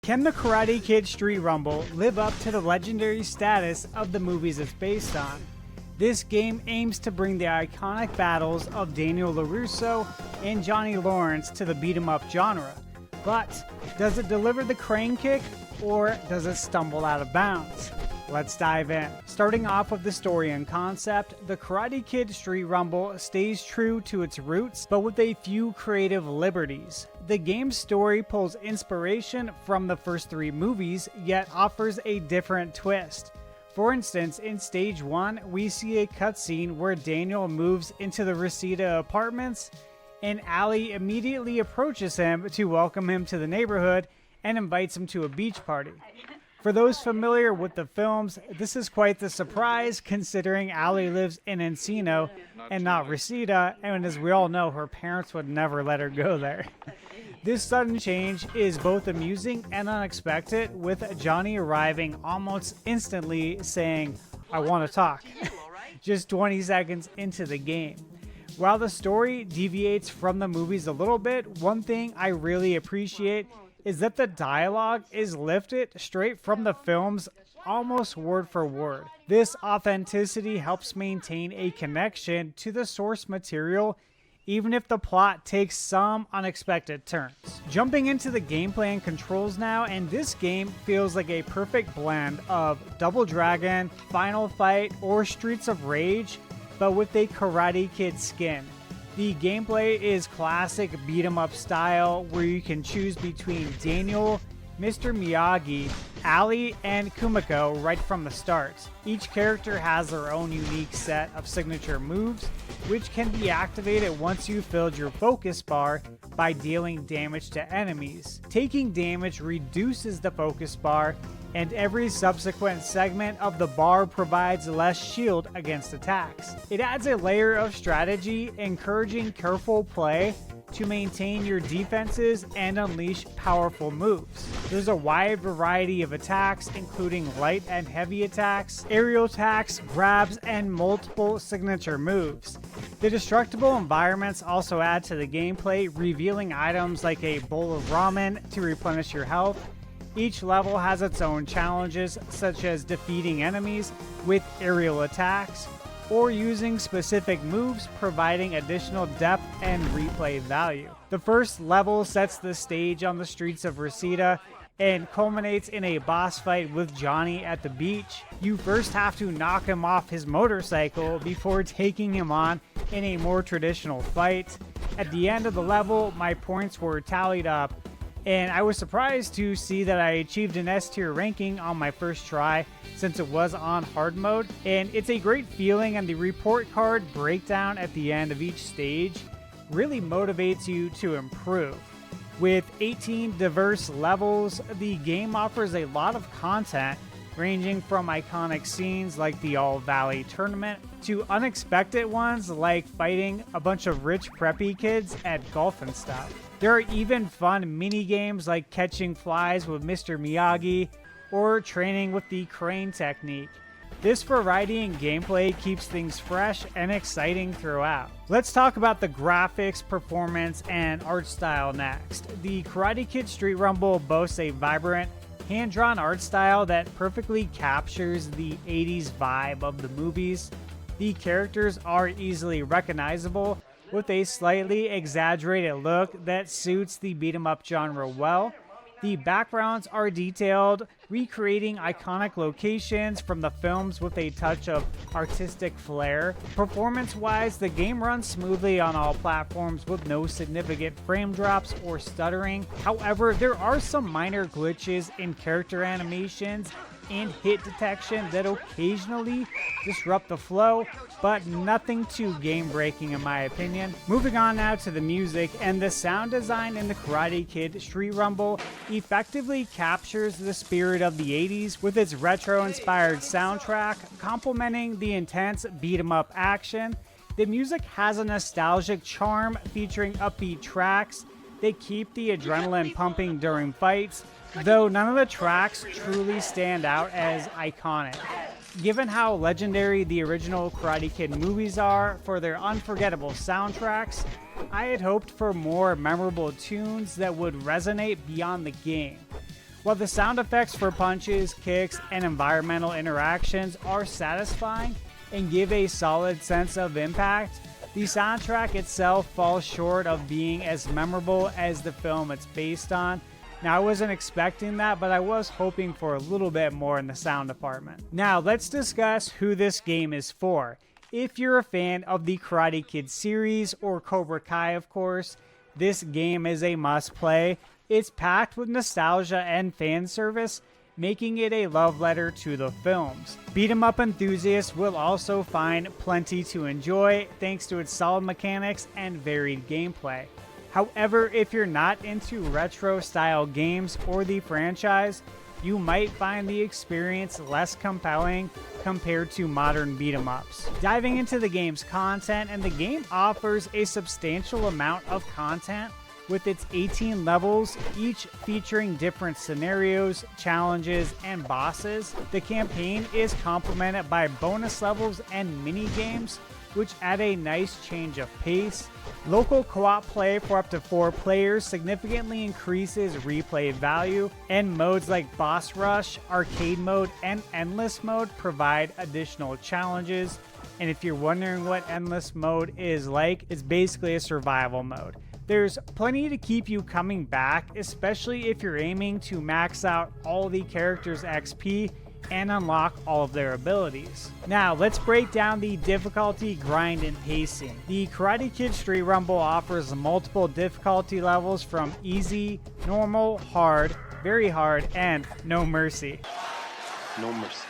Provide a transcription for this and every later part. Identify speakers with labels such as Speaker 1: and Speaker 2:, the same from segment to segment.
Speaker 1: Can the Karate Kid Street Rumble live up to the legendary status of the movies it's based on? This game aims to bring the iconic battles of Daniel LaRusso and Johnny Lawrence to the beat-em-up genre. But does it deliver the crane kick, or does it stumble out of bounds? Let's dive in. Starting off with the story and concept, the Karate Kid Street Rumble stays true to its roots, but with a few creative liberties. The game's story pulls inspiration from the first three movies, yet offers a different twist. For instance, in Stage 1, we see a cutscene where Daniel moves into the Reseda apartments, and Ali immediately approaches him to welcome him to the neighborhood and invites him to a beach party. For those familiar with the films, this is quite the surprise considering Ali lives in Encino and not Reseda, and as we all know, her parents would never let her go there. This sudden change is both amusing and unexpected, with Johnny arriving almost instantly saying, "I want to talk," just 20 seconds into the game. While the story deviates from the movies a little bit, one thing I really appreciate is that the dialogue is lifted straight from the films, almost word for word. This authenticity helps maintain a connection to the source material, even if the plot takes some unexpected turns. Jumping into the gameplay and controls now, and this game feels like a perfect blend of Double Dragon, Final Fight, or Streets of Rage, but with a Karate Kid skin. The gameplay is classic beat-em-up style, where you can choose between Daniel, Mr. Miyagi, Ali, and Kumiko right from the start. Each character has their own unique set of signature moves, which can be activated once you've filled your focus bar by dealing damage to enemies. Taking damage reduces the focus bar, and every subsequent segment of the bar provides less shield against attacks. It adds a layer of strategy, encouraging careful play to maintain your defenses and unleash powerful moves. There's a wide variety of attacks, including light and heavy attacks, aerial attacks, grabs, and multiple signature moves. The destructible environments also add to the gameplay, revealing items like a bowl of ramen to replenish your health. Each level has its own challenges, such as defeating enemies with aerial attacks, or using specific moves, providing additional depth and replay value. The first level sets the stage on the streets of Reseda and culminates in a boss fight with Johnny at the beach. You first have to knock him off his motorcycle before taking him on in a more traditional fight. At the end of the level, my points were tallied up, and I was surprised to see that I achieved an S tier ranking on my first try, since it was on hard mode, and it's a great feeling, and the report card breakdown at the end of each stage really motivates you to improve. With 18 diverse levels, the game offers a lot of content, ranging from iconic scenes like the All Valley tournament to unexpected ones like fighting a bunch of rich preppy kids at golf and stuff. There are even fun mini games like catching flies with Mr. Miyagi or training with the crane technique. This variety in gameplay keeps things fresh and exciting throughout. Let's talk about the graphics, performance, and art style next. The Karate Kid Street Rumble boasts a vibrant, hand-drawn art style that perfectly captures the 80s vibe of the movies. The characters are easily recognizable, with a slightly exaggerated look that suits the beat-em-up genre well. The backgrounds are detailed, recreating iconic locations from the films with a touch of artistic flair. Performance-wise, the game runs smoothly on all platforms with no significant frame drops or stuttering. However, there are some minor glitches in character animations and hit detection that occasionally disrupt the flow, but nothing too game-breaking in my opinion. Moving on now to the music, and the sound design in the Karate Kid Street Rumble effectively captures the spirit of the 80s with its retro-inspired soundtrack, complementing the intense beat-em-up action. The music has a nostalgic charm, featuring upbeat tracks that keep the adrenaline pumping during fights, though none of the tracks truly stand out as iconic. Given how legendary the original Karate Kid movies are for their unforgettable soundtracks, I had hoped for more memorable tunes that would resonate beyond the game. While the sound effects for punches, kicks, and environmental interactions are satisfying and give a solid sense of impact, the soundtrack itself falls short of being as memorable as the film it's based on. Now, I wasn't expecting that, but I was hoping for a little bit more in the sound department. Now, let's discuss who this game is for. If you're a fan of the Karate Kid series, or Cobra Kai of course, this game is a must-play. It's packed with nostalgia and fan service, making it a love letter to the films. Beat 'em up enthusiasts will also find plenty to enjoy thanks to its solid mechanics and varied gameplay. However, if you're not into retro-style games or the franchise, you might find the experience less compelling compared to modern beat-em-ups. Diving into the game's content, and the game offers a substantial amount of content with its 18 levels, each featuring different scenarios, challenges, and bosses. The campaign is complemented by bonus levels and mini-games, which add a nice change of pace. Local co-op play for up to 4 players significantly increases replay value, and modes like Boss Rush, Arcade Mode, and Endless Mode provide additional challenges. And if you're wondering what Endless Mode is like, it's basically a survival mode. There's plenty to keep you coming back, especially if you're aiming to max out all the characters' XP and unlock all of their abilities. Now, let's break down the difficulty, grind, and pacing. The Karate Kid Street Rumble offers multiple difficulty levels from easy, normal, hard, very hard, and no mercy.
Speaker 2: No mercy.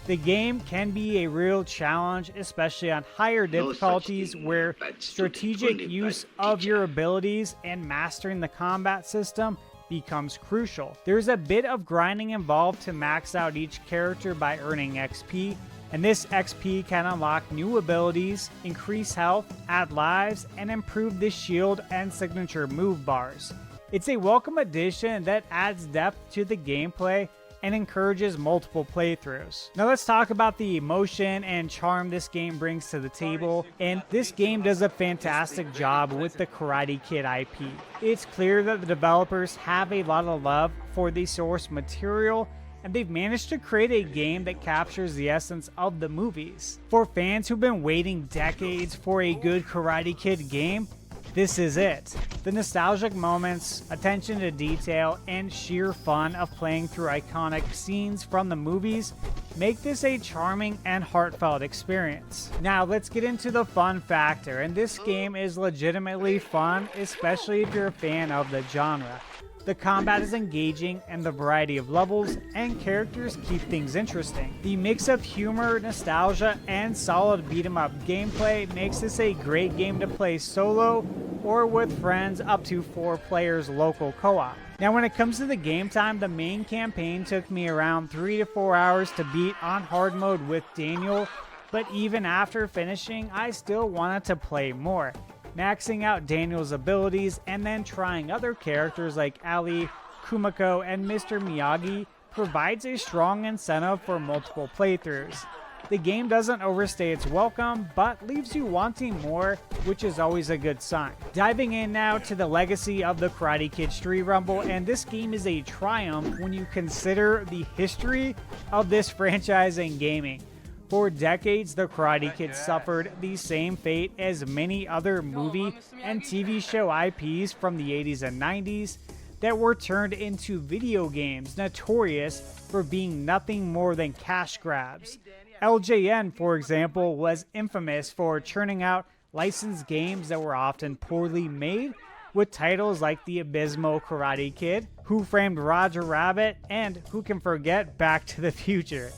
Speaker 1: The game can be a real challenge, especially on higher difficulties where strategic use of your abilities and mastering the combat system becomes crucial. There's a bit of grinding involved to max out each character by earning XP, and this XP can unlock new abilities, increase health, add lives, and improve the shield and signature move bars. It's a welcome addition that adds depth to the gameplay and encourages multiple playthroughs. Now let's talk about the emotion and charm this game brings to the table, and this game does a fantastic job with the Karate Kid IP. It's clear that the developers have a lot of love for the source material, and they've managed to create a game that captures the essence of the movies. For fans who've been waiting decades for a good Karate Kid game, this is it. The nostalgic moments, attention to detail, and sheer fun of playing through iconic scenes from the movies make this a charming and heartfelt experience. Now let's get into the fun factor, and this game is legitimately fun, especially if you're a fan of the genre. The combat is engaging, and the variety of levels and characters keep things interesting. The mix of humor, nostalgia, and solid beat-em-up gameplay makes this a great game to play solo or with friends up to 4 players local co-op. Now when it comes to the game time, the main campaign took me around 3 to 4 hours to beat on hard mode with Daniel, but even after finishing, I still wanted to play more, maxing out Daniel's abilities and then trying other characters like Ali, Kumiko, and Mr. Miyagi provides a strong incentive for multiple playthroughs. The game doesn't overstay its welcome, but leaves you wanting more, which is always a good sign. Diving in now to the legacy of the Karate Kid Street Rumble, and this game is a triumph when you consider the history of this franchise in gaming. For decades, the Karate Kid suffered the same fate as many other movie and TV show IPs from the 80s and 90s that were turned into video games notorious for being nothing more than cash grabs. LJN, for example, was infamous for churning out licensed games that were often poorly made, with titles like the abysmal Karate Kid, Who Framed Roger Rabbit, and who can forget Back to the Future.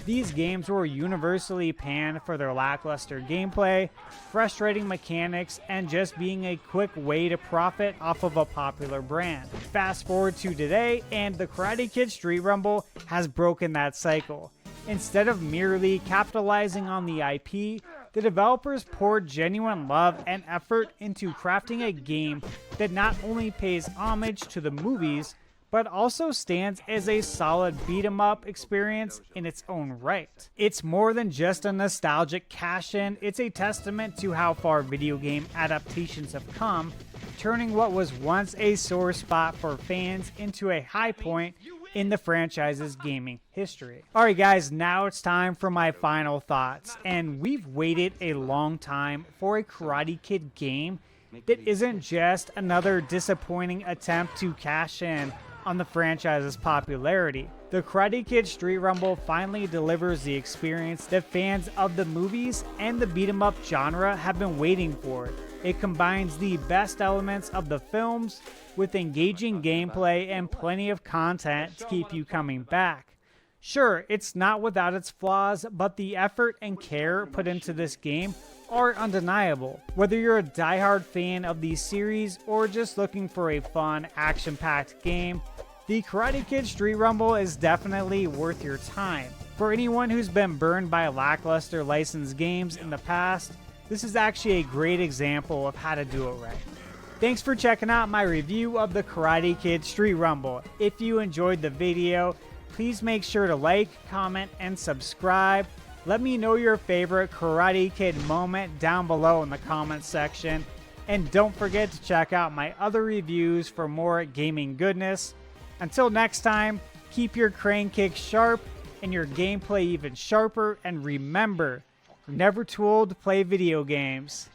Speaker 1: These games were universally panned for their lackluster gameplay, frustrating mechanics, and just being a quick way to profit off of a popular brand. Fast forward to today, and the Karate Kid Street Rumble has broken that cycle. Instead of merely capitalizing on the IP, the developers poured genuine love and effort into crafting a game that not only pays homage to the movies, but also stands as a solid beat-em-up experience in its own right. It's more than just a nostalgic cash-in, it's a testament to how far video game adaptations have come, turning what was once a sore spot for fans into a high point in the franchise's gaming history. Alright guys, now it's time for my final thoughts, and we've waited a long time for a Karate Kid game that isn't just another disappointing attempt to cash in on the franchise's popularity. The Karate Kid Street Rumble finally delivers the experience that fans of the movies and the beat-em-up genre have been waiting for. It combines the best elements of the films with engaging gameplay and plenty of content to keep you coming back. Sure, it's not without its flaws, but the effort and care put into this game are undeniable. Whether you're a diehard fan of the series or just looking for a fun, action-packed game, the Karate Kid Street Rumble is definitely worth your time. For anyone who's been burned by lackluster licensed games in the past, this is actually a great example of how to do it right. Thanks for checking out my review of the Karate Kid Street Rumble. If you enjoyed the video, please make sure to like, comment, and subscribe. Let me know your favorite Karate Kid moment down below in the comments section. And don't forget to check out my other reviews for more gaming goodness. Until next time, keep your crane kicks sharp and your gameplay even sharper. And remember, you're never too old to play video games.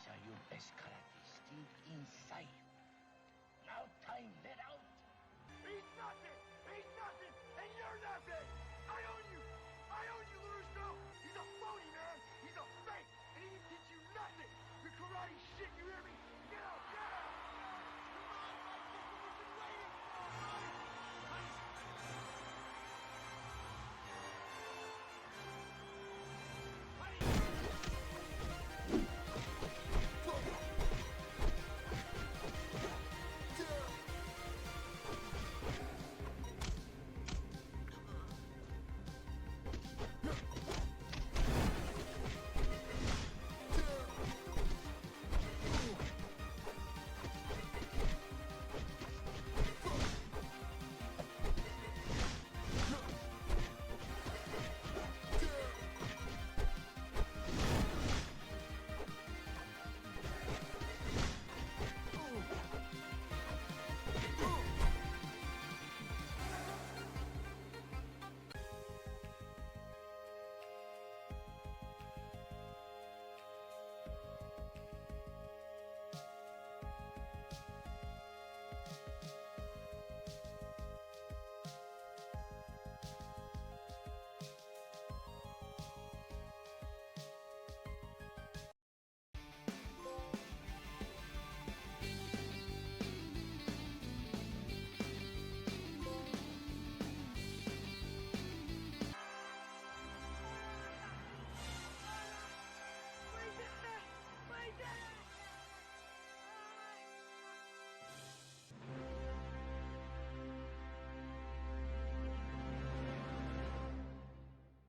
Speaker 2: He's a phony, man. He's a fake. And he can teach you nothing. The karate shit, you hear me?